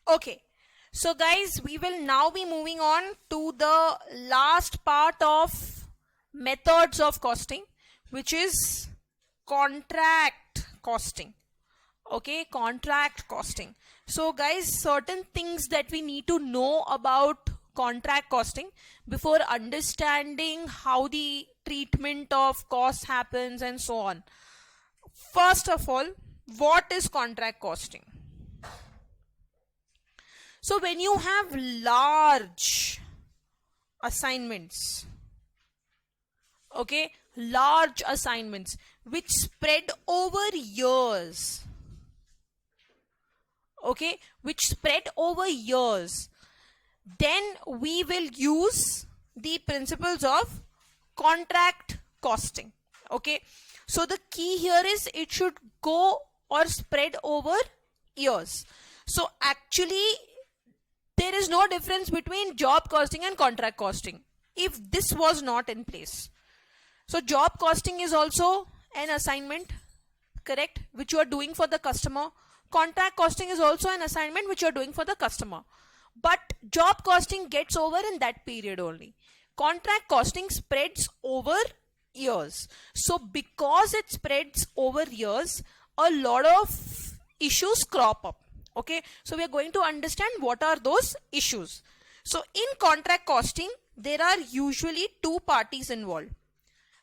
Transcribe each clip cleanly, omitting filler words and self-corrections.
Okay, so guys, we will now be moving on to the last part of methods of costing, which is contract costing. Okay, contract costing. So guys, certain things that we need to know about contract costing before understanding how the treatment of cost happens and so on. First of all, what is contract costing? So when you have large assignments, okay, large assignments which spread over years, okay, which spread over years, then we will use the principles of contract costing. Okay, so the key here is it should go or spread over years. So actually there is no difference between job costing and contract costing if this was not in place. So job costing is also an assignment, correct, which you are doing for the customer. Contract costing is also an assignment which you are doing for the customer. But job costing gets over in that period only. Contract costing spreads over years. So because it spreads over years, a lot of issues crop up. Okay, so we are going to understand what are those issues. So in contract costing, there are usually two parties involved,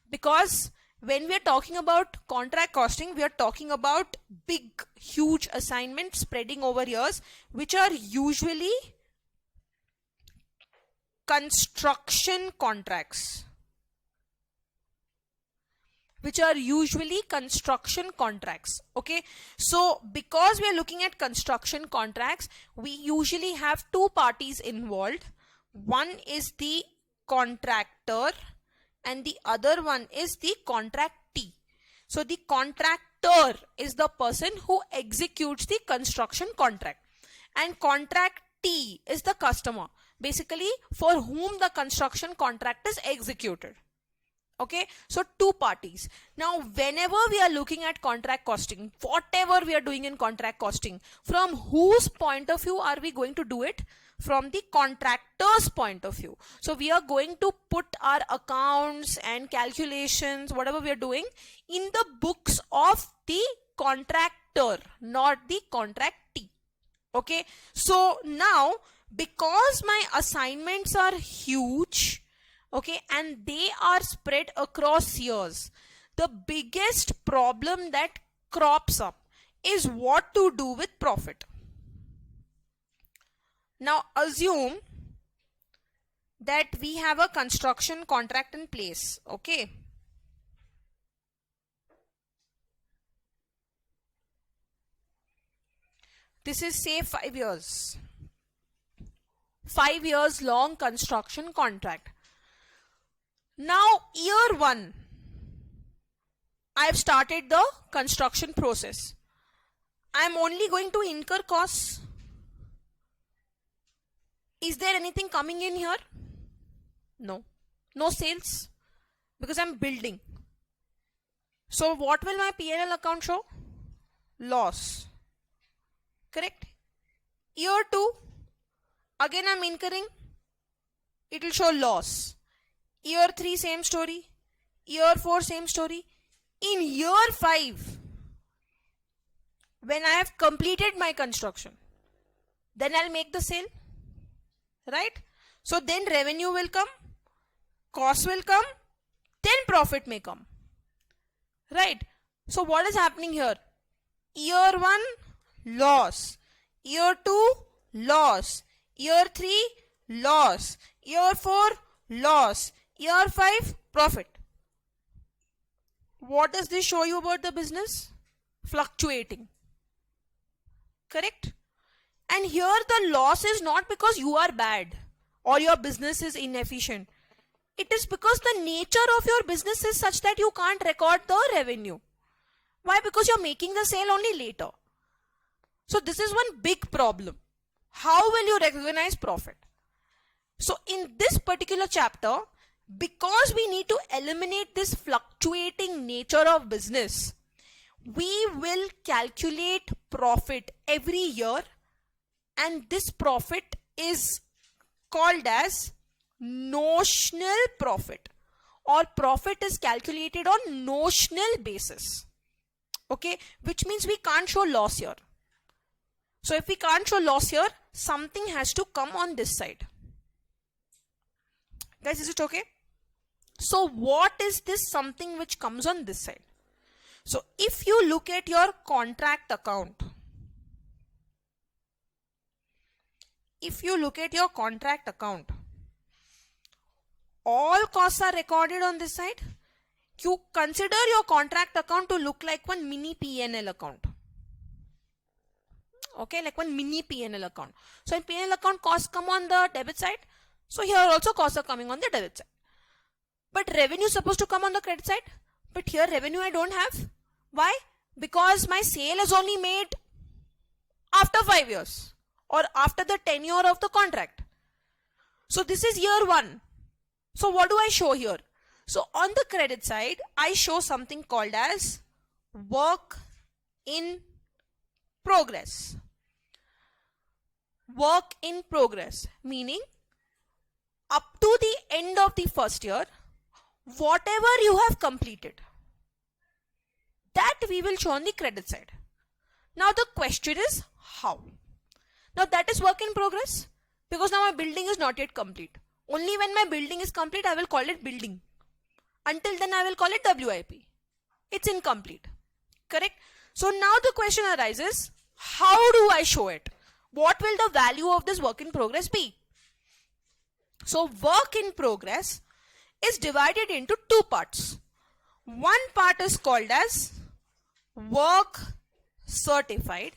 because when we are talking about contract costing, we are talking about big, huge assignments spreading over years, which are usually construction contracts. Okay, so because we are looking at construction contracts, we usually have two parties involved. One is the contractor and the other one is the contractee. So the contractor is the person who executes the construction contract, and contractee is the customer, basically for whom the construction contract is executed. Okay, so two parties. Now whenever we are looking at contract costing, whatever we are doing in contract costing, from whose point of view are we going to do it? From the contractor's point of view. So we are going to put our accounts and calculations, whatever we are doing, in the books of the contractor, not the contractee. Okay, so now because my assignments are huge, okay, and they are spread across years, the biggest problem that crops up is what to do with profit. Now assume that we have a construction contract in place. Okay, this is say 5 years, 5 years long construction contract. Now year 1, I have started the construction process. I am only going to incur costs. Is there anything coming in here? No. No sales, because I'm building. So what will my P&L account show? Loss. Correct? Year 2, again I'm incurring. It will show loss. Year 3, same story. Year 4, same story. In year 5, when I have completed my construction, then I'll make the sale. Right? So then revenue will come, cost will come, then profit may come. Right? So what is happening here? Year 1, loss. Year 2, loss. Year 3, loss. Year 4, loss. Year 5, profit. What does this show you about the business? Fluctuating. Correct? And here the loss is not because you are bad or your business is inefficient. It is because the nature of your business is such that you can't record the revenue. Why? Because you're making the sale only later. So this is one big problem. How will you recognize profit? So in this particular chapter, because we need to eliminate this fluctuating nature of business, we will calculate profit every year and this profit is called as notional profit, or profit is calculated on notional basis. Okay, which means we can't show loss here. So if we can't show loss here, something has to come on this side. Guys, is it okay? So what is this something which comes on this side? So if you look at your contract account, all costs are recorded on this side. You consider your contract account to look like one mini P&L account. Okay, like one mini P&L account. So in P&L account, costs come on the debit side. So here also costs are coming on the debit side. But revenue is supposed to come on the credit side. But here revenue I don't have. Why? Because my sale is only made after 5 years or after the tenure of the contract. So this is year 1. So what do I show here? So on the credit side, I show something called as work in progress. Work in progress, meaning up to the end of the first year, whatever you have completed, that we will show on the credit side. Now the question is how? Now that is work in progress, because now my building is not yet complete. Only when my building is complete, I will call it building. Until then, I will call it WIP. It's incomplete. Correct? So now the question arises, how do I show it? What will the value of this work in progress be? So work in progress is divided into 2 parts. One part is called as work certified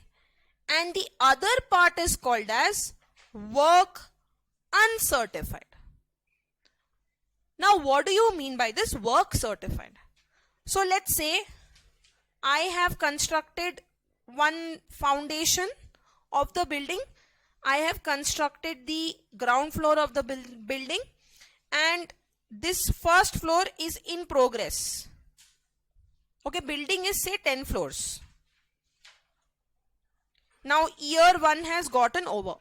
and the other part is called as work uncertified. Now what do you mean by this work certified? So let's say I have constructed one foundation of the building. I have constructed the ground floor of the building and this first floor is in progress. Okay, building is say 10 floors. Now year 1 has gotten over.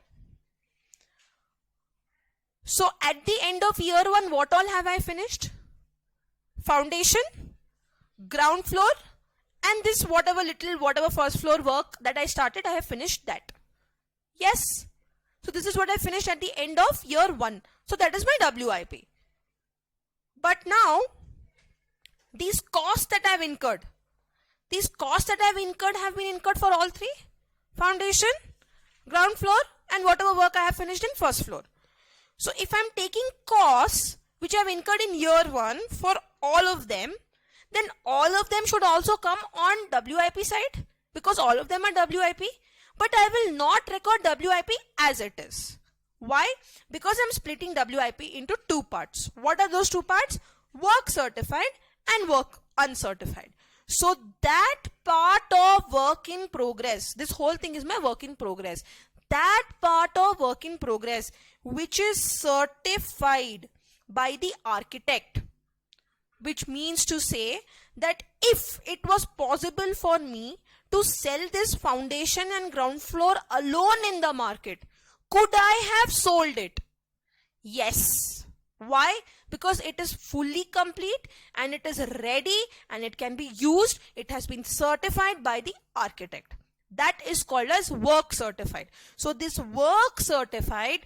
So at the end of year 1, what all have I finished? Foundation, ground floor, and this whatever first floor work that I started, I have finished that. Yes. So this is what I finished at the end of year 1. So that is my WIP. But now, these costs that I have incurred, have been incurred for all 3. Foundation, ground floor, and whatever work I have finished in first floor. So if I am taking costs which I have incurred in year 1 for all of them, then all of them should also come on WIP side, because all of them are WIP. But I will not record WIP as it is. Why? Because I am splitting WIP into 2 parts. What are those 2 parts? Work certified and work uncertified. So that part of work in progress, this whole thing is my work in progress. That part of work in progress which is certified by the architect, which means to say that if it was possible for me to sell this foundation and ground floor alone in the market, could I have sold it? Yes. Why? Because it is fully complete and it is ready and it can be used. It has been certified by the architect. That is called as work certified. So this work certified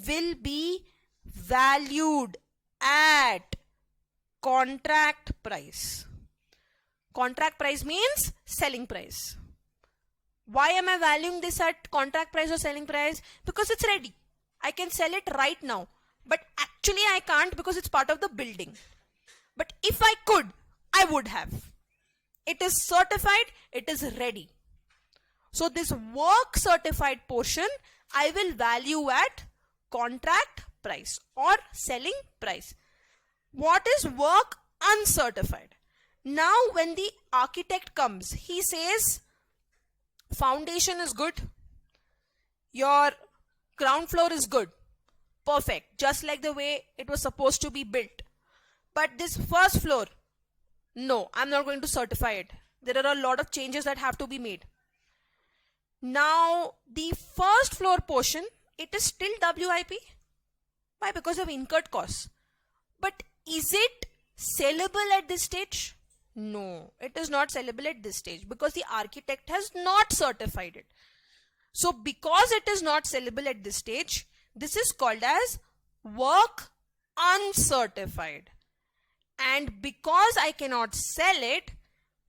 will be valued at contract price. Contract price means selling price. Why am I valuing this at contract price or selling price? Because it's ready. I can sell it right now. But actually I can't because it's part of the building. But if I could, I would have. It is certified, it is ready. So this work certified portion, I will value at contract price or selling price. What is work uncertified? Now when the architect comes, he says, foundation is good, your ground floor is good, perfect, just like the way it was supposed to be built. But this first floor, no, I'm not going to certify it. There are a lot of changes that have to be made. Now the first floor portion, it is still WIP. Why? Because of incurred costs. But is it sellable at this stage? No, it is not sellable at this stage because the architect has not certified it. So because it is not sellable at this stage, this is called as work uncertified. And because I cannot sell it,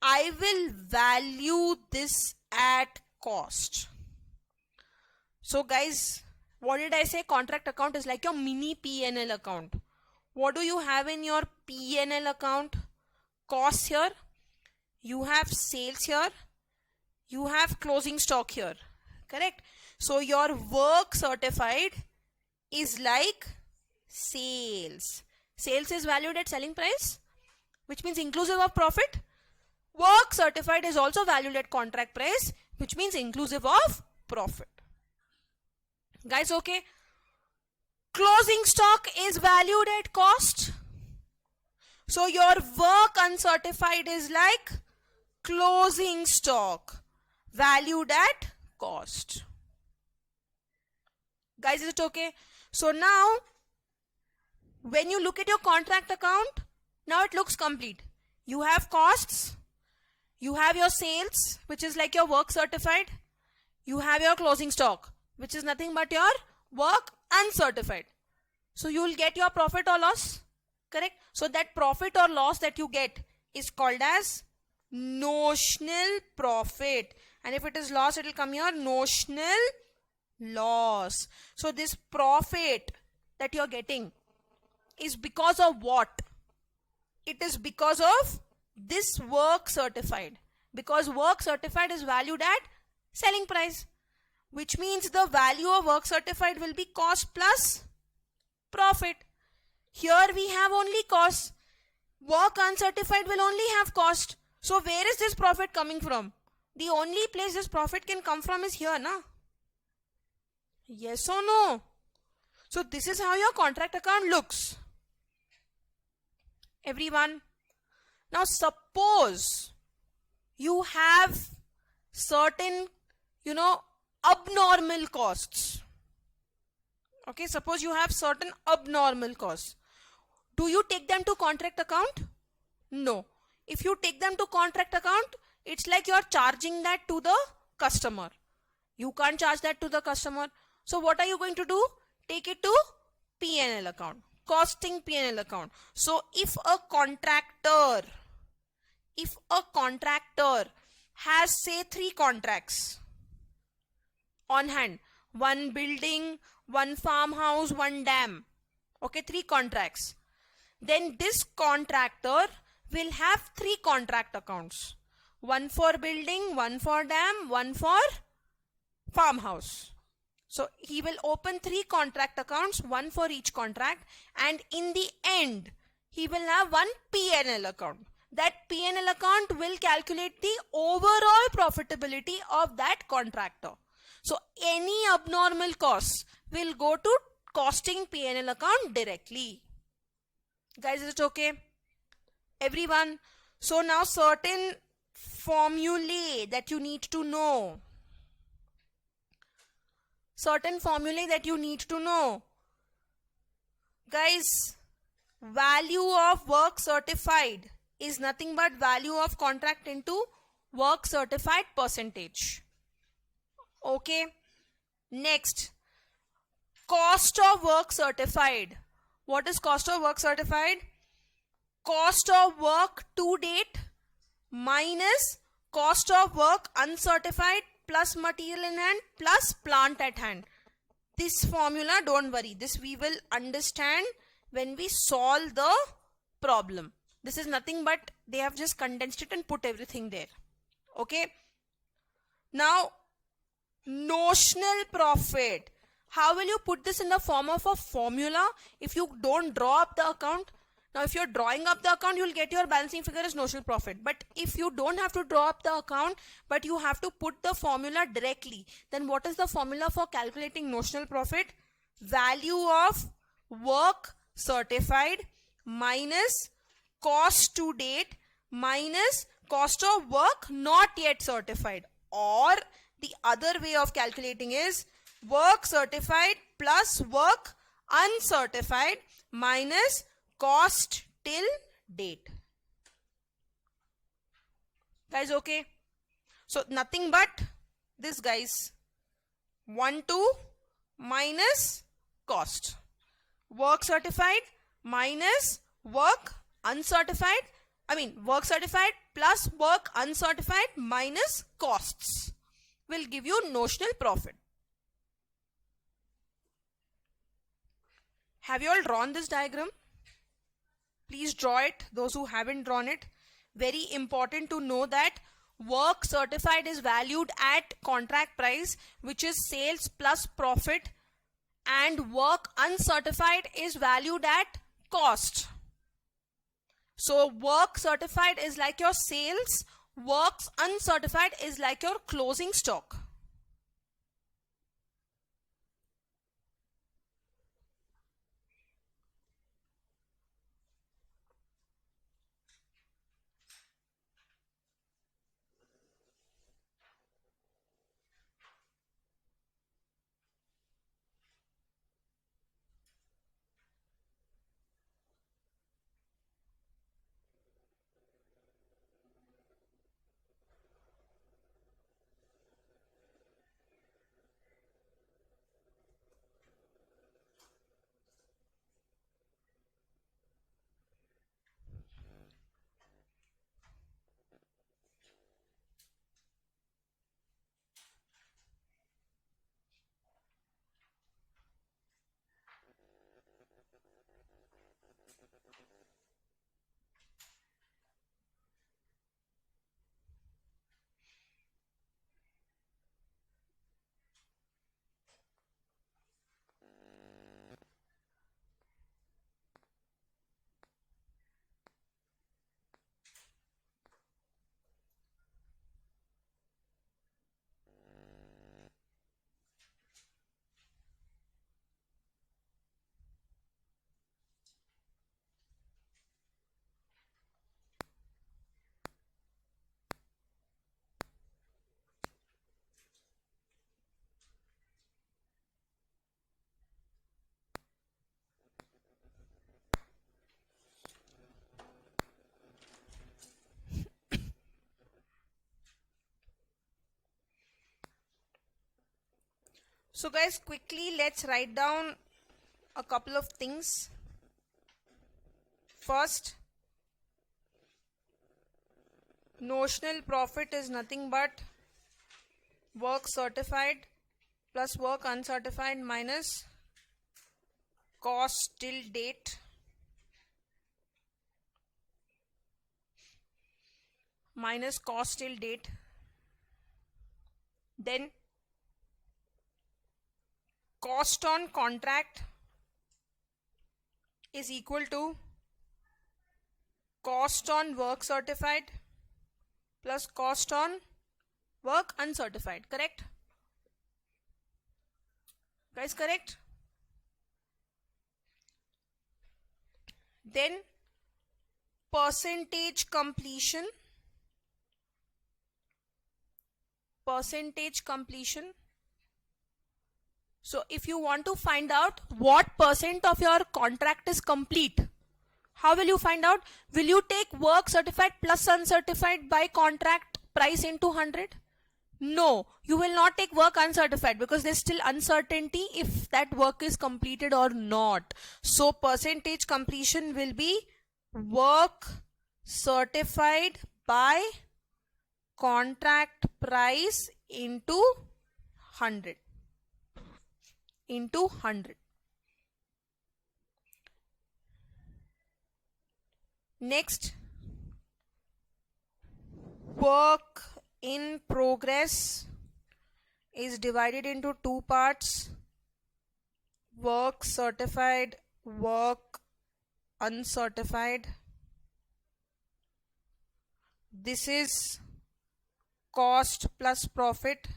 I will value this at cost. So guys, what did I say? Contract account is like your mini P&L account. What do you have in your P&L account? Costs here, you have sales here, you have closing stock here, correct? So your work certified is like sales. Sales is valued at selling price, which means inclusive of profit. Work certified is also valued at contract price, which means inclusive of profit. Guys, okay? Closing stock is valued at cost. So your work uncertified is like closing stock valued at cost. Guys, is it okay? So now when you look at your contract account, now it looks complete. You have costs, you have your sales, which is like your work certified, you have your closing stock, which is nothing but your work uncertified. So you will get your profit or loss, correct? So that profit or loss that you get is called as notional profit. And if it is loss, it will come here notional loss. So this profit that you are getting is because of what? It is because of this work certified. Because work certified is valued at selling price, which means the value of work certified will be cost plus profit. Here we have only cost. Work uncertified will only have cost. So where is this profit coming from? The only place this profit can come from is here, na? Yes or no? So this is how your contract account looks. Everyone. Now suppose you have certain, abnormal costs. Okay, suppose you have certain abnormal costs. Do you take them to contract account? No. If you take them to contract account, it's like you're charging that to the customer. You can't charge that to the customer. So what are you going to do? Take it to P&L account. Costing P&L account. So if a contractor has say 3 contracts on hand, 1 building, 1 farmhouse, 1 dam, okay, 3 contracts, then this contractor will have 3 contract accounts, 1 for building, 1 for dam, 1 for farmhouse. So he will open 3 contract accounts, 1 for each contract, and in the end he will have 1 P&L account. That P&L account will calculate the overall profitability of that contractor. So any abnormal costs will go to costing P&L account directly. Guys, is it okay? Everyone. So now certain formulae that you need to know. Certain formulae that you need to know. Guys, value of work certified is nothing but value of contract into work certified percentage. Okay. Next, cost of work certified. What is cost of work certified? Cost of work to date minus cost of work uncertified plus material in hand plus plant at hand. This formula, don't worry, this we will understand when we solve the problem. This is nothing but they have just condensed it and put everything there. Okay. Now, notional profit. How will you put this in the form of a formula if you don't draw up the account? Now, if you're drawing up the account, you'll get your balancing figure as notional profit. But if you don't have to draw up the account, but you have to put the formula directly, then what is the formula for calculating notional profit? Value of work certified minus cost to date minus cost of work not yet certified, or The other way of calculating is work certified plus work uncertified minus cost till date. Guys, okay? So nothing but this, guys. 1 to minus cost. Work certified minus work uncertified. Work certified plus work uncertified minus costs will give you notional profit. Have you all drawn this diagram? Please draw it, those who haven't drawn it. Very important to know that work certified is valued at contract price, which is sales plus profit, and work uncertified is valued at cost. So work certified is like your sales, works uncertified is like your closing stock. So guys, quickly let's write down a couple of things. First, notional profit is nothing but work certified plus work uncertified minus cost till date minus cost till date. Then cost on contract is equal to cost on work certified plus cost on work uncertified. Correct? Guys, correct? Then percentage completion. So if you want to find out what percent of your contract is complete, how will you find out? Will you take work certified plus uncertified by contract price into 100? No, you will not take work uncertified because there's still uncertainty if that work is completed or not. So percentage completion will be work certified by contract price into 100. Next, work in progress is divided into two parts: work certified, work uncertified. This is cost plus profit.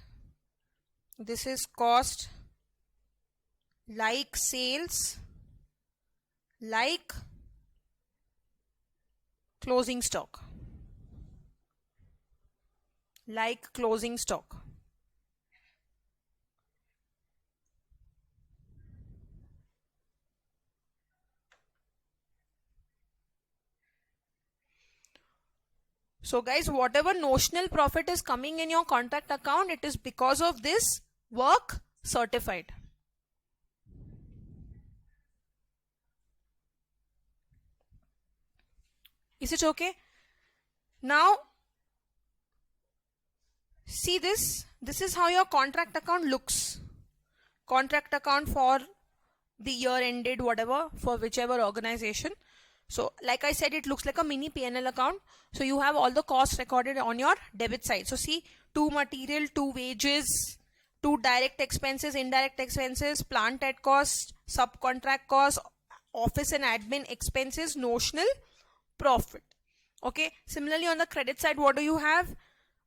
This is cost, like sales, like closing stock. So guys, whatever notional profit is coming in your contract account, it is because of this work certified. Is it okay? Now, see this. This is how your contract account looks. Contract account for the year ended, whatever, for whichever organization. So like I said, it looks like a mini P&L account. So you have all the costs recorded on your debit side. So see, to material, to wages, to direct expenses, indirect expenses, plant at cost, subcontract cost, office and admin expenses, notional profit. Okay. Similarly, on the credit side, what do you have?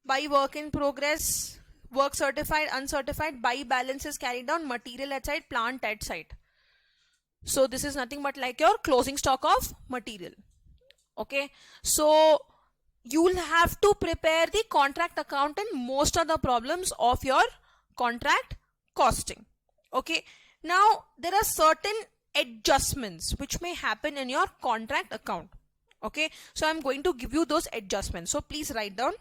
By work in progress, work certified, uncertified, by balances carried down, material at side, plant at side. So this is nothing but like your closing stock of material. Okay. So you'll have to prepare the contract account in most of the problems of your contract costing. Okay. Now there are certain adjustments which may happen in your contract account. Okay. So I'm going to give you those adjustments. So please write down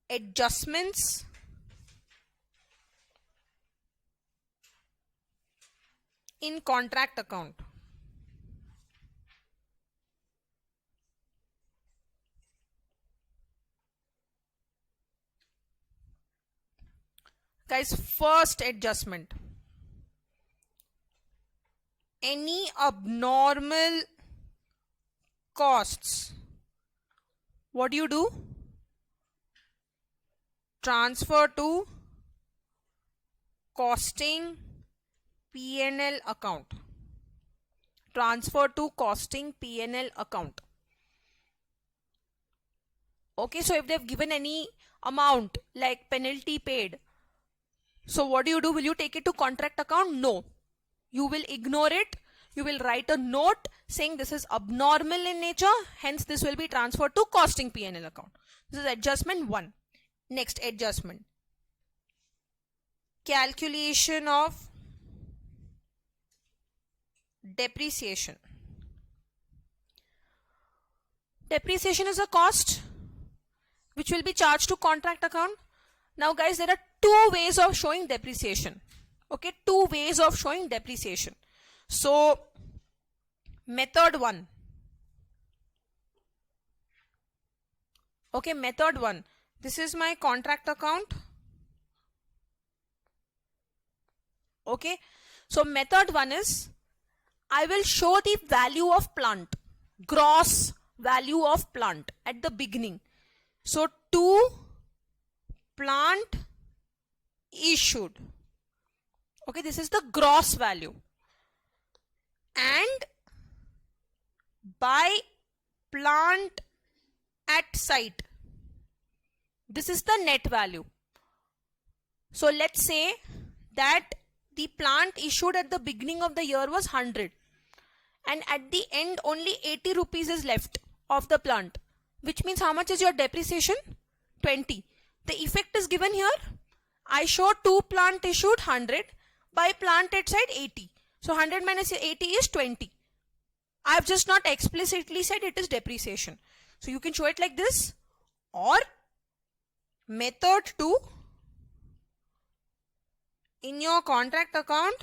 adjustments in contract account. Guys, first adjustment. Any abnormal costs. What do? Transfer to costing P&L account. Transfer to costing P&L account. Okay, so if they've given any amount like penalty paid, so what do? Will you take it to contract account? No. You will ignore it. You will write a note saying this is abnormal in nature, hence this will be transferred to costing P&L account. This is adjustment 1. Next adjustment. Calculation of depreciation. Depreciation is a cost which will be charged to contract account. Now guys, there are two ways of showing depreciation. Okay, two ways of showing depreciation. So method 1. Okay, method 1. This is my contract account. Okay, so method 1 is I will show the value of plant, gross value of plant at the beginning. So to plant issued. Okay, this is the gross value. And by plant at site, this is the net value. So let's say that the plant issued at the beginning of the year was 100 and at the end only 80 rupees is left of the plant, which means how much is your depreciation? 20. The effect is given here. I show to plant issued 100, by plant at site 80. So 100 minus 80 is 20. I have just not explicitly said it is depreciation. So you can show it like this, or method 2, in your contract account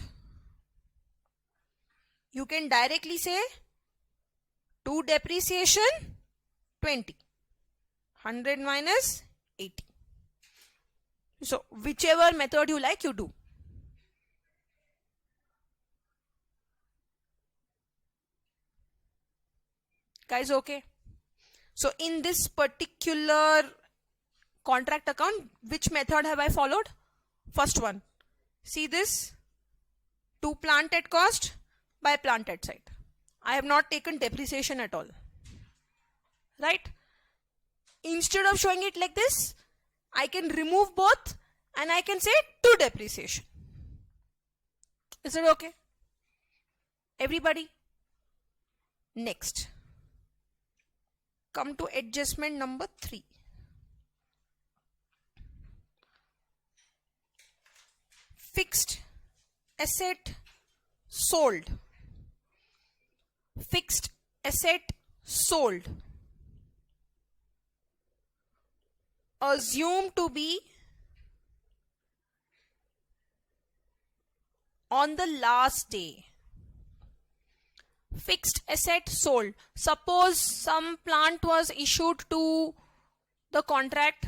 you can directly say to depreciation 20, 100 minus 80. So whichever method you like, you do. Guys, okay? So in this particular contract account, which method have I followed? First one. See this? To plant at cost, by plant at site. I have not taken depreciation at all. Right? Instead of showing it like this, I can remove both and I can say to depreciation. Is it okay? Everybody? Next. Come to adjustment number 3. Fixed asset sold. Fixed asset sold. assumed to be on the last day. Fixed asset sold. Suppose some plant was issued to the contract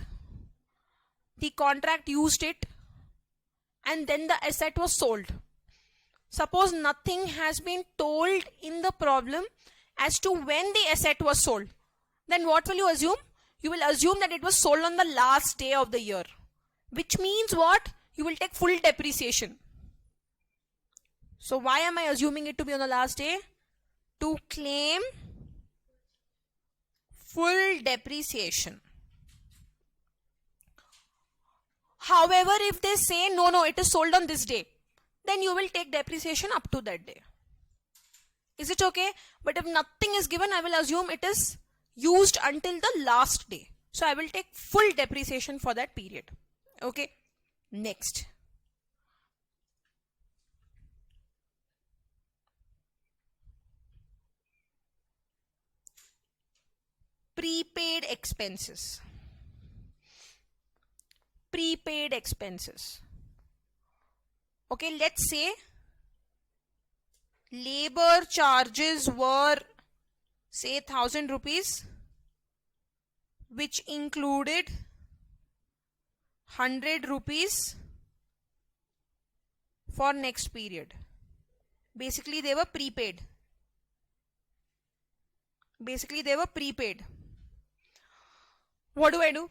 used it, and then the asset was sold. Suppose nothing has been told in the problem as to when the asset was sold. Then what will you assume? You will assume that it was sold on the last day of the year. Which means what? You will take full depreciation. So why am I assuming it to be on the last day? To claim full depreciation. However, if they say no, it is sold on this day, then you will take depreciation up to that day. Is it okay? But if nothing is given, I will assume it is used until the last day. So I will take full depreciation for that period. Okay. Next. Prepaid expenses. Prepaid expenses. Okay, let's say labor charges were, say, 1,000 rupees, which included 100 rupees for next period. Basically, they were prepaid. What do?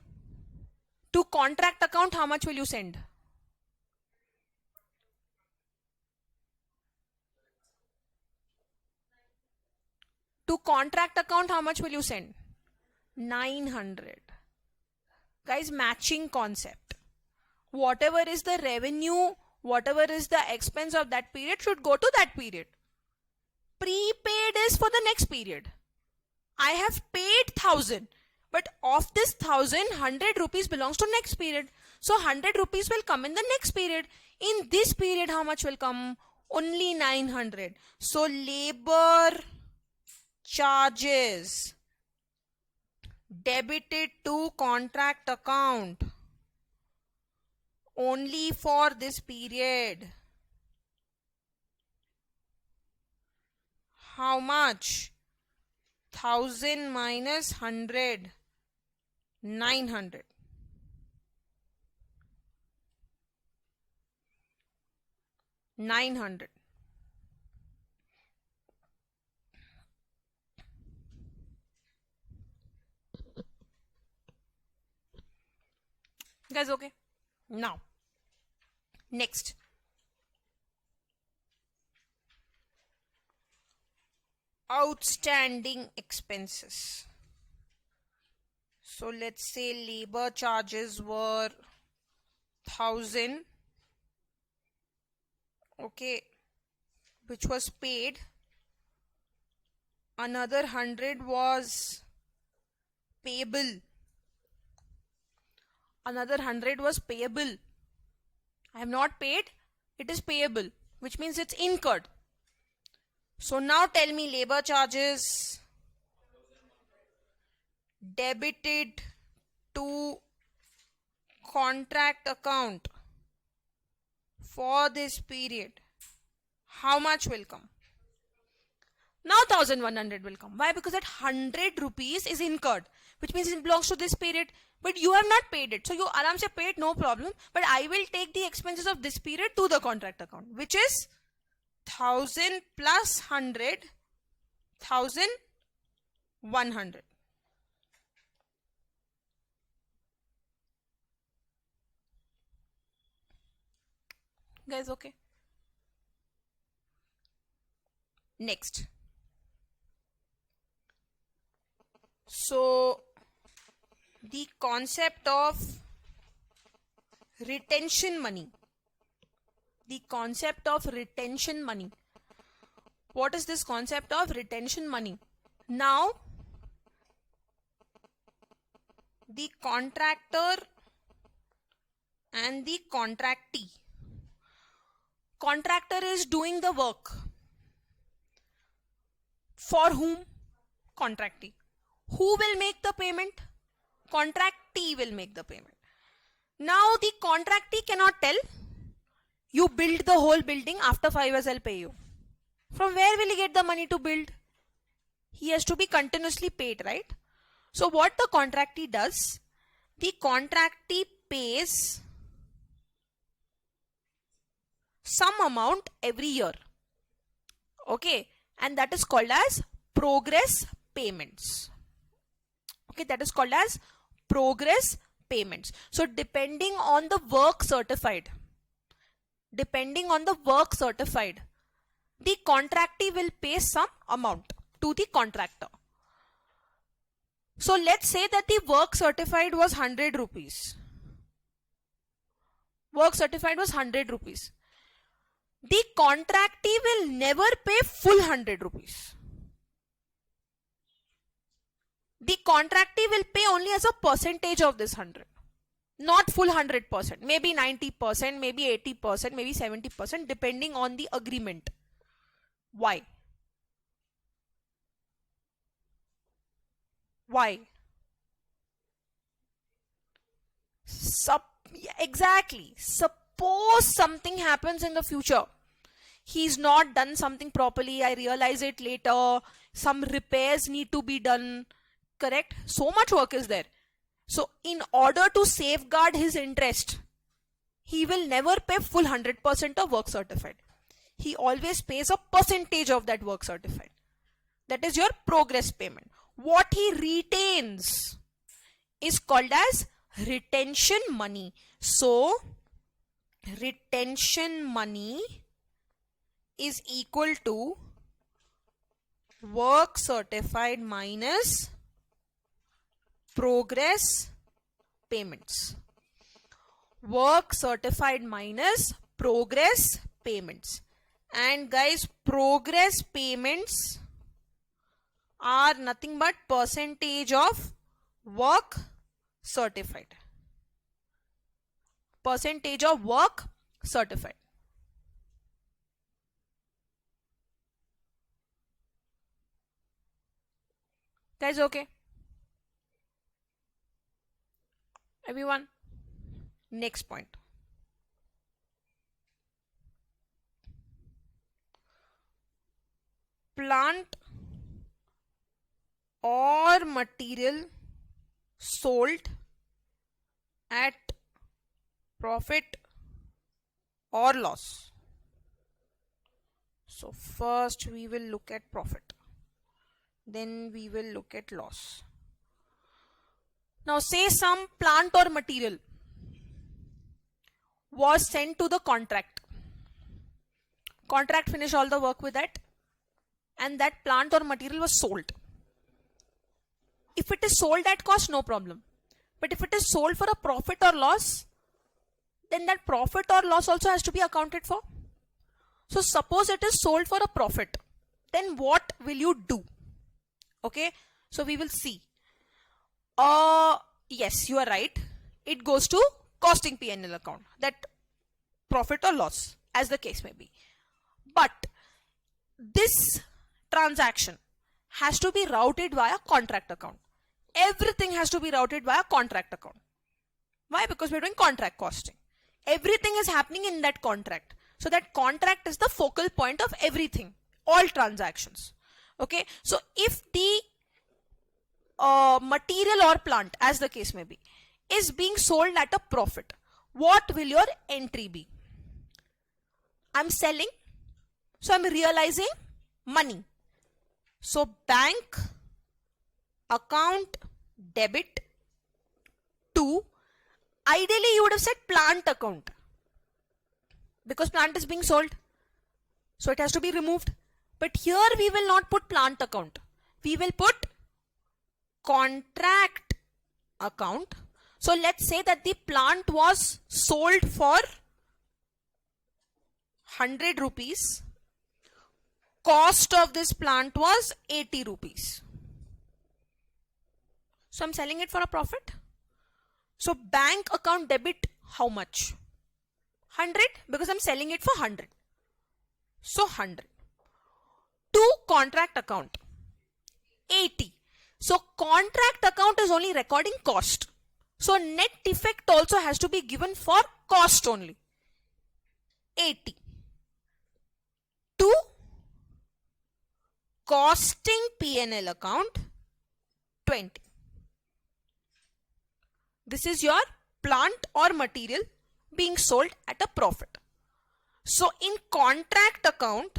To contract account, how much will you send? To contract account, how much will you send? 900. Guys, matching concept. Whatever is the revenue, whatever is the expense of that period should go to that period. Prepaid is for the next period. I have paid 1,000. But of this 1,000, 100 rupees belongs to next period. So 100 rupees will come in the next period. In this period, how much will come? Only 900. So labor charges debited to contract account only for this period. How much? 1,000 minus 100. 900. Guys, okay? Now, next. Outstanding expenses. So let's say labor charges were 1,000, okay, which was paid. Another 100 was payable. Another 100 was payable. I have not paid, it is payable, which means it's incurred. So now tell me, labor charges debited to contract account for this period, how much will come? Now 1,100 will come. Why? Because that 100 rupees is incurred, which means it belongs to this period, but you have not paid it. So you aram se paid, no problem, but I will take the expenses of this period to the contract account, which is 1,000 plus 100, 1,100. Guys, okay? Next. So, the concept of retention money. The concept of retention money. What is this concept of retention money? Now, the contractor and the contractee. Contractor is doing the work. For whom? Contractee. Who will make the payment? Contractee contractee will make the payment. Now the contractee cannot tell, you build the whole building, after 5 years I'll pay you. From where will he get the money to build? He has to be continuously paid, right? So what the contractee does, the contractee pays some amount every year. Okay, and that is called as progress payments. Okay, that is called as progress payments. So depending on the work certified, the contractee will pay some amount to the contractor. So let's say that the work certified was 100 rupees. Work certified was 100 rupees. The contractee will never pay full 100 rupees. The contractee will pay only as a percentage of this 100. Not full 100%. Maybe 90%, maybe 80%, maybe 70%, depending on the agreement. Why? Why? Exactly. Suppose something happens in the future. He's not done something properly. I realize it later. Some repairs need to be done. Correct? So much work is there. So in order to safeguard his interest, he will never pay full 100% of work certified. He always pays a percentage of that work certified. That is your progress payment. What he retains is called as retention money. So retention money is equal to work certified minus progress payments. Work certified minus progress payments. And guys, progress payments are nothing but percentage of work certified. Percentage of work certified. Guys, okay? Everyone? Next point. Plant or material sold at profit or loss. So first we will look at profit, then we will look at loss. Now say some plant or material was sent to the contract. Contract finished all the work with that, and that plant or material was sold. If it is sold at cost, no problem. But if it is sold for a profit or loss, then that profit or loss also has to be accounted for. So suppose it is sold for a profit, then what will you do? Okay, so we will see. Yes, you are right. It goes to costing P&L account, that profit or loss, as the case may be. But this transaction has to be routed via contract account. Everything has to be routed via contract account. Why? Because we're doing contract costing. Everything is happening in that contract. So that contract is the focal point of everything, all transactions. Okay, so if the material or plant, as the case may be, is being sold at a profit, what will your entry be? I'm selling, so I'm realizing money. So bank account debit to, ideally you would have said plant account, because plant is being sold, so it has to be removed. But here we will not put plant account, we will put contract account. So let's say that the plant was sold for 100 rupees. Cost of this plant was 80 rupees. So I'm selling it for a profit. So bank account debit, how much? 100, because I'm selling it for 100. So 100. To contract account, 80. So contract account is only recording cost. So net effect also has to be given for cost only. 80 to costing P&L account 20. This is your plant or material being sold at a profit. So in contract account,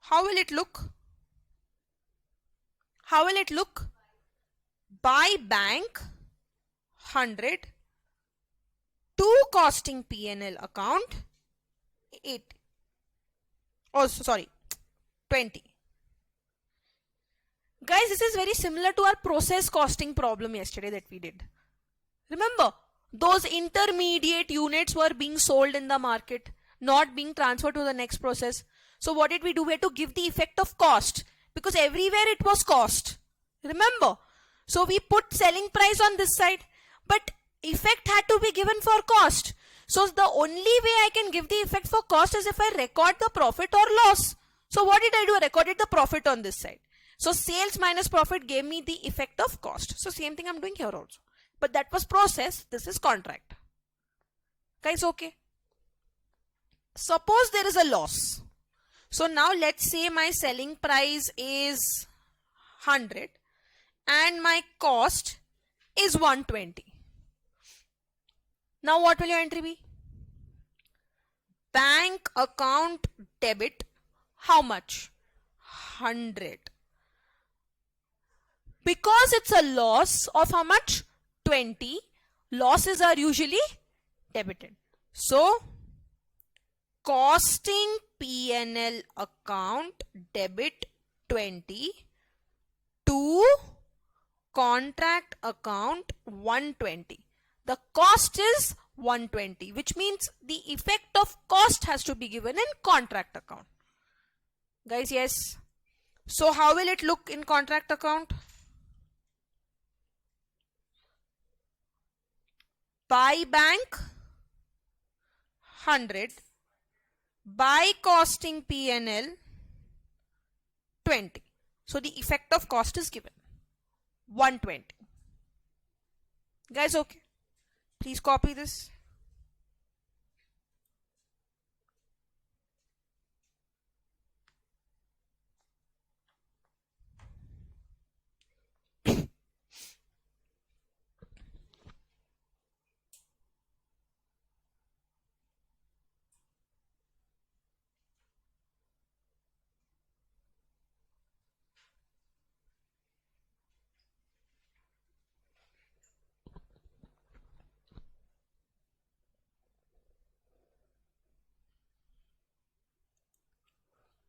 how will it look? How will it look? By bank 100 to costing P&L account 80. Oh, sorry, 20. Guys, this is very similar to our process costing problem yesterday that we did. Remember, those intermediate units were being sold in the market, not being transferred to the next process. So what did we do? We had to give the effect of cost because everywhere it was cost. Remember? So we put selling price on this side, but effect had to be given for cost. So the only way I can give the effect for cost is if I record the profit or loss. So what did I do? I recorded the profit on this side. So sales minus profit gave me the effect of cost. So same thing I'm doing here also. But that was process. This is contract. Guys, okay. Suppose there is a loss. So now let's say my selling price is 100 and my cost is 120. Now what will your entry be? Bank account debit. How much? 100. Because it's a loss of how much? 20. Losses are usually debited. So costing P&L account debit 20 to contract account 120. The cost is 120, which means the effect of cost has to be given in contract account. Guys, yes. So how will it look in contract account? By bank 100, by costing P&L 20. So the effect of cost is given 120. Guys, okay. Please copy this.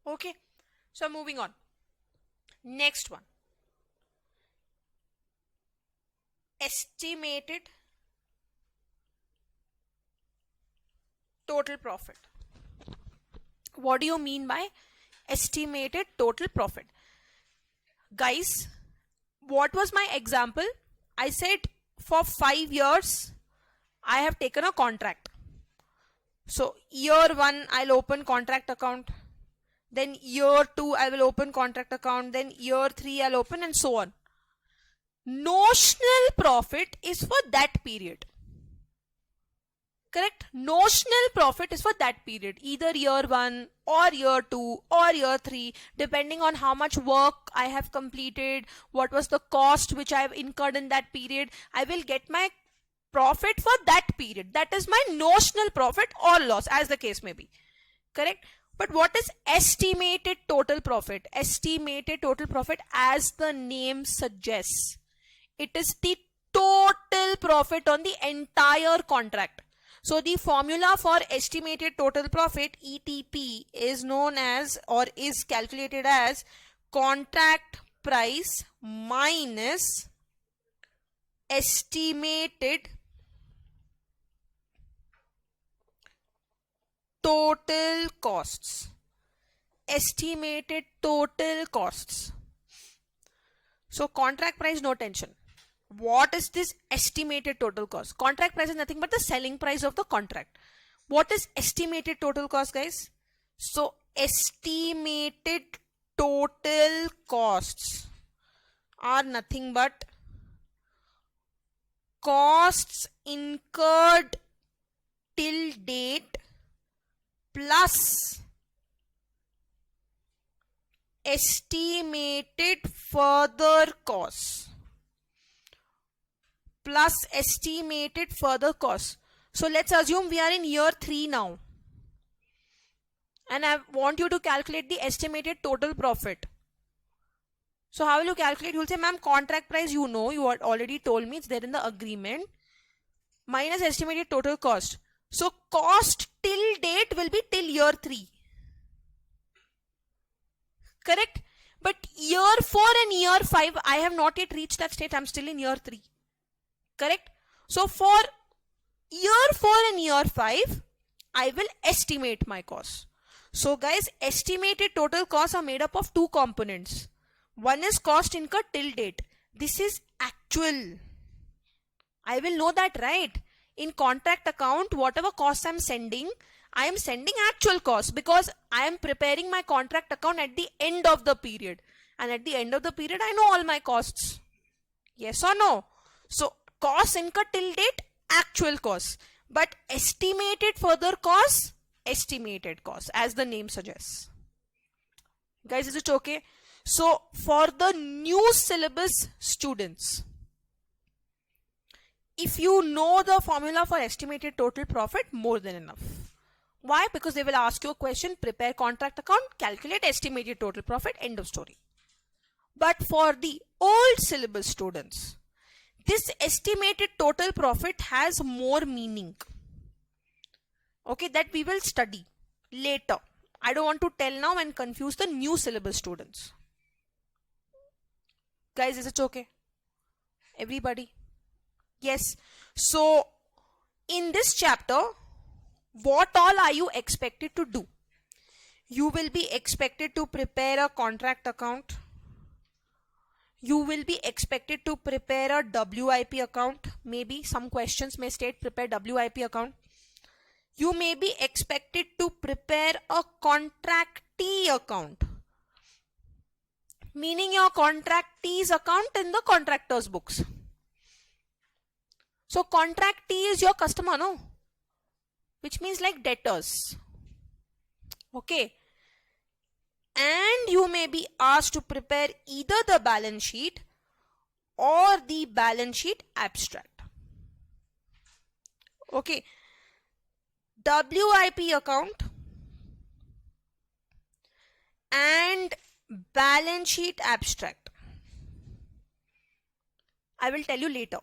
Okay, so moving on. Next one. Estimated total profit. What do you mean by estimated total profit? Guys, what was my example? I said for 5 years, I have taken a contract. So year 1, I'll open contract account. Then year 2, I will open contract account. Then year 3, I'll open and so on. Notional profit is for that period. Correct? Notional profit is for that period. Either year 1 or year 2 or year 3, depending on how much work I have completed, what was the cost which I have incurred in that period. I will get my profit for that period. That is my notional profit or loss, as the case may be. Correct? But what is estimated total profit? Estimated total profit, as the name suggests, it is the total profit on the entire contract. So the formula for estimated total profit, ETP, is known as or is calculated as contract price minus estimated total costs. Estimated total costs. So contract price, no tension. What is this estimated total cost? Contract price is nothing but the selling price of the contract. What is estimated total cost, guys? So estimated total costs are nothing but costs incurred till date plus estimated further costs. So let's assume we are in year 3 now. And I want you to calculate the estimated total profit. So how will you calculate? You'll say, ma'am, contract price, you had already told me, it's there in the agreement. Minus estimated total cost. So cost till date will be till year 3. Correct? But year 4 and year 5, I have not yet reached that state. I'm still in year 3. Correct? So for year 4 and year 5, I will estimate my cost. So guys, estimated total costs are made up of 2 components. One is cost incurred till date. This is actual. I will know that, right? In contract account, whatever costs I'm sending, I am sending actual costs because I am preparing my contract account at the end of the period. And at the end of the period, I know all my costs. Yes or no? So, costs incurred till date, actual costs. But estimated further costs, estimated costs, as the name suggests. Guys, is it okay? So, for the new syllabus students, if you know the formula for estimated total profit, more than enough. Why? Because they will ask you a question, prepare contract account, calculate estimated total profit, end of story. But for the old syllabus students, this estimated total profit has more meaning. Okay, that we will study later. I don't want to tell now and confuse the new syllabus students. Guys, is it okay? Everybody? Yes. So, in this chapter, what all are you expected to do? You will be expected to prepare a contract account. You will be expected to prepare a WIP account. Maybe some questions may state prepare WIP account. You may be expected to prepare a contractee account. Meaning your contractee's account in the contractor's books. So contractee is your customer, no? Which means like debtors. Okay. And you may be asked to prepare either the balance sheet or the balance sheet abstract. Okay. WIP account and balance sheet abstract. I will tell you later.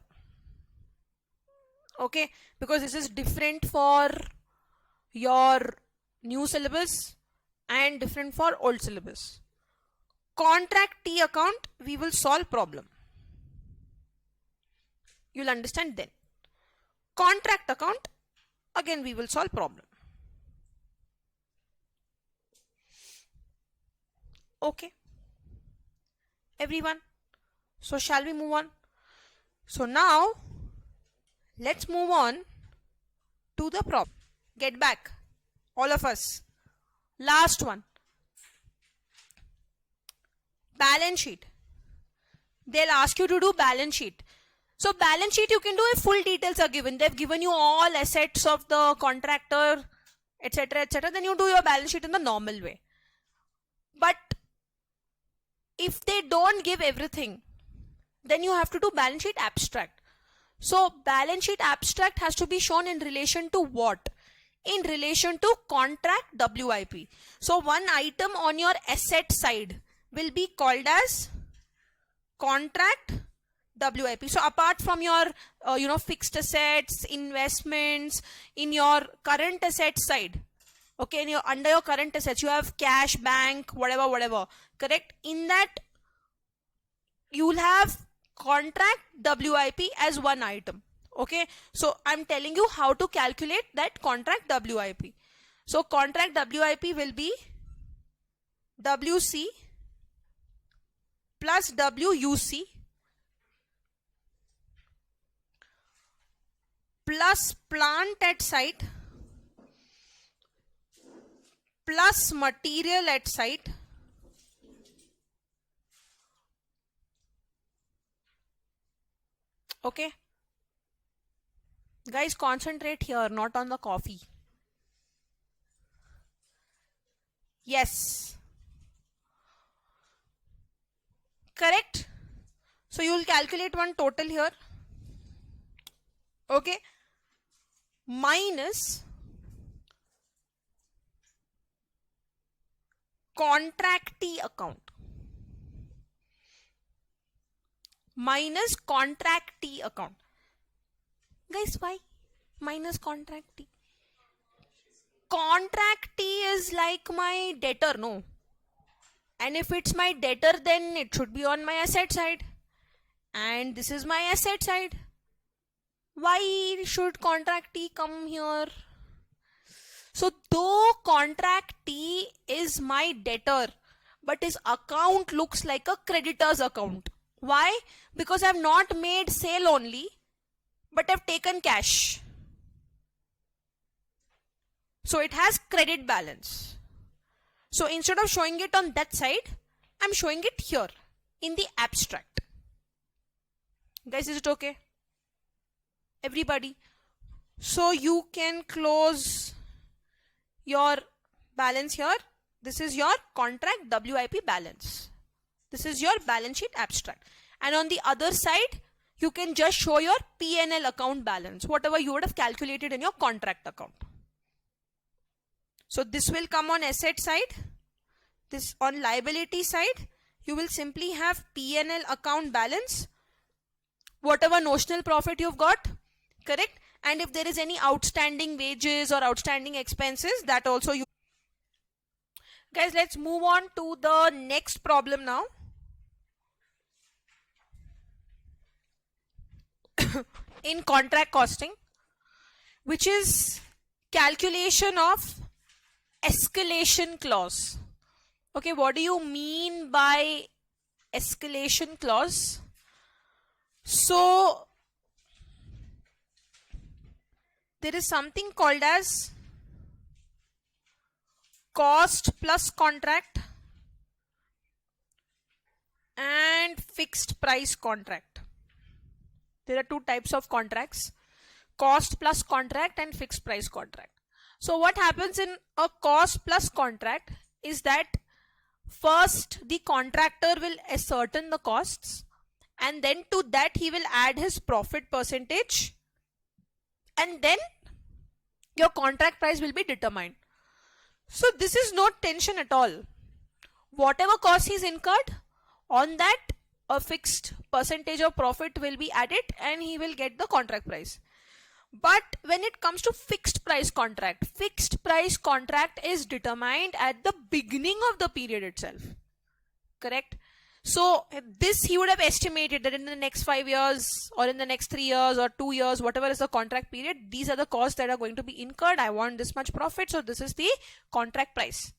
Okay, because this is different for your new syllabus and different for old syllabus. Contractee account, we will solve problem. You'll understand then. Contract account, again we will solve problem. Okay, everyone. So shall we move on? So now, let's move on to the problem. Get back, all of us. Last one. Balance sheet. They'll ask you to do balance sheet. So balance sheet you can do if full details are given. They've given you all assets of the contractor, etc., etc. Then you do your balance sheet in the normal way. But if they don't give everything, then you have to do balance sheet abstract. So balance sheet abstract has to be shown in relation to what? In relation to contract WIP. So one item on your asset side will be called as contract WIP. So apart from your fixed assets, investments, in your current asset side, okay, under your current assets you have cash, bank, whatever, correct? In that you'll have contract WIP as one item. Okay, so I'm telling you how to calculate that contract WIP. So contract WIP will be WC plus WUC plus plant at site plus material at site okay Guys, concentrate here, not on the coffee. Yes. Correct. So you will calculate one total here. Okay. Minus contractee account. Minus contractee account. Guys, why minus contractee? Contractee is like my debtor, no? And if it's my debtor, then it should be on my asset side. And this is my asset side. Why should contractee come here? So though contractee is my debtor, but his account looks like a creditor's account. Why? Because I've not made sale only, but I've taken cash. So it has credit balance. So instead of showing it on that side, I'm showing it here in the abstract. Guys, is it okay? Everybody? So you can close your balance here. This is your contract WIP balance. This is your balance sheet abstract. And on the other side, you can just show your P&L account balance, whatever you would have calculated in your contract account. So this will come on asset side. This on liability side, you will simply have P&L account balance, whatever notional profit you've got, correct? And if there is any outstanding wages or outstanding expenses, that also you. Guys, let's move on to the next problem now. In contract costing, which is calculation of escalation clause. Okay, what do you mean by escalation clause? So there is something called as cost plus contract and fixed price contract. There are two types of contracts, cost plus contract and fixed price contract. So what happens in a cost plus contract is that first the contractor will ascertain the costs, and then to that he will add his profit percentage, and then your contract price will be determined. So this is no tension at all. Whatever cost he's incurred, on that a fixed percentage of profit will be added and he will get the contract price. But when it comes to fixed price contract is determined at the beginning of the period itself. Correct? So this he would have estimated that in the next 5 years or in the next 3 years or 2 years, whatever is the contract period, these are the costs that are going to be incurred. I want this much profit, so this is the contract price.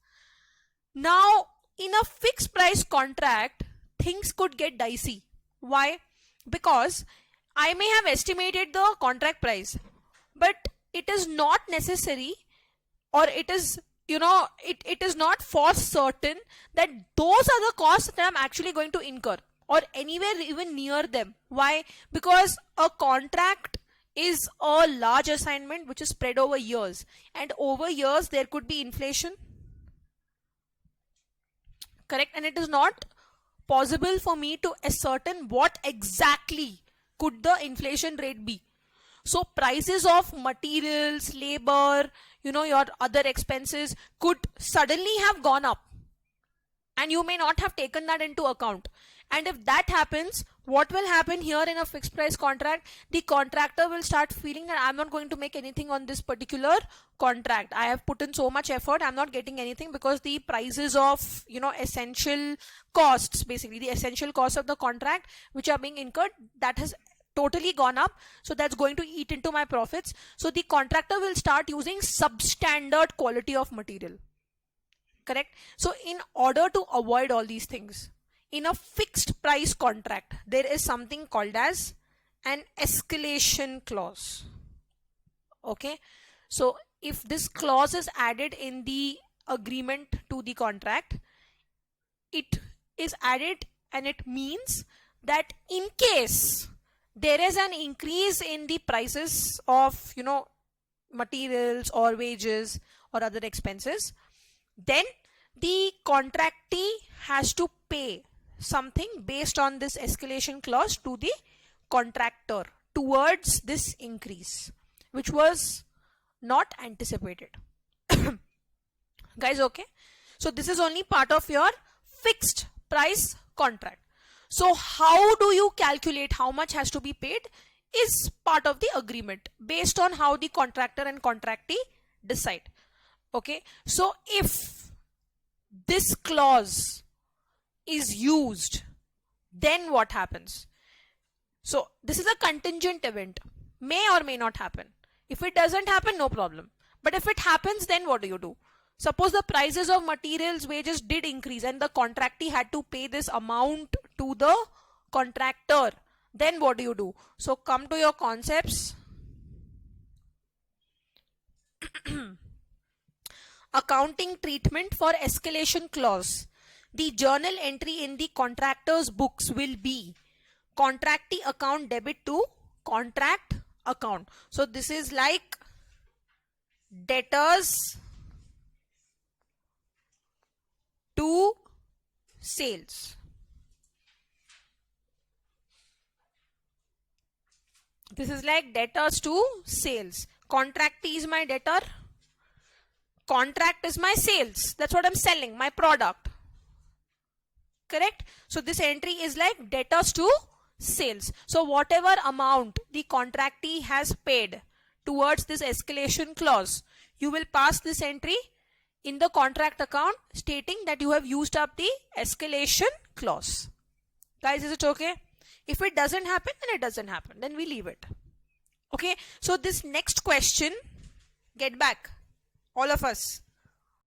Now in a fixed price contract, things could get dicey. Why? Because I may have estimated the contract price, but it is not necessary, or it is, it is not for certain that those are the costs that I'm actually going to incur or anywhere even near them. Why? Because a contract is a large assignment which is spread over years, and over years there could be inflation. Correct? And it is not possible for me to ascertain what exactly could the inflation rate be. So prices of materials, labor, your other expenses could suddenly have gone up, and you may not have taken that into account. And if that happens, what will happen here in a fixed price contract? The contractor will start feeling that I'm not going to make anything on this particular contract. I have put in so much effort, I'm not getting anything because the prices of, essential costs, basically the essential costs of the contract which are being incurred, that has totally gone up. So that's going to eat into my profits. So the contractor will start using substandard quality of material. Correct? So in order to avoid all these things, in a fixed price contract, there is something called as an escalation clause. Okay? So if this clause is added in the agreement to the contract, it is added, and it means that in case there is an increase in the prices of, materials or wages or other expenses, then the contractee has to pay something based on this escalation clause to the contractor towards this increase, which was not anticipated. Guys, okay? So this is only part of your fixed price contract. So how do you calculate how much has to be paid is part of the agreement based on how the contractor and contractee decide. Okay, so if this clause is used, then what happens? So this is a contingent event, may or may not happen. If it doesn't happen, no problem. But if it happens, then what do? Suppose the prices of materials, wages did increase and the contractee had to pay this amount to the contractor. Then what do? So come to your concepts. Accounting treatment for escalation clause. The journal entry in the contractor's books will be contractee account debit to contract account. So this is like debtors to sales. This is like debtors to sales. Contractee is my debtor. Contract is my sales. That's what I'm selling, my product. Correct? So this entry is like debtors to sales. So whatever amount the contractee has paid towards this escalation clause, you will pass this entry in the contract account stating that you have used up the escalation clause. Guys, is it okay? If it doesn't happen, then it doesn't happen. Then we leave it. Okay. So this next question, get back, all of us.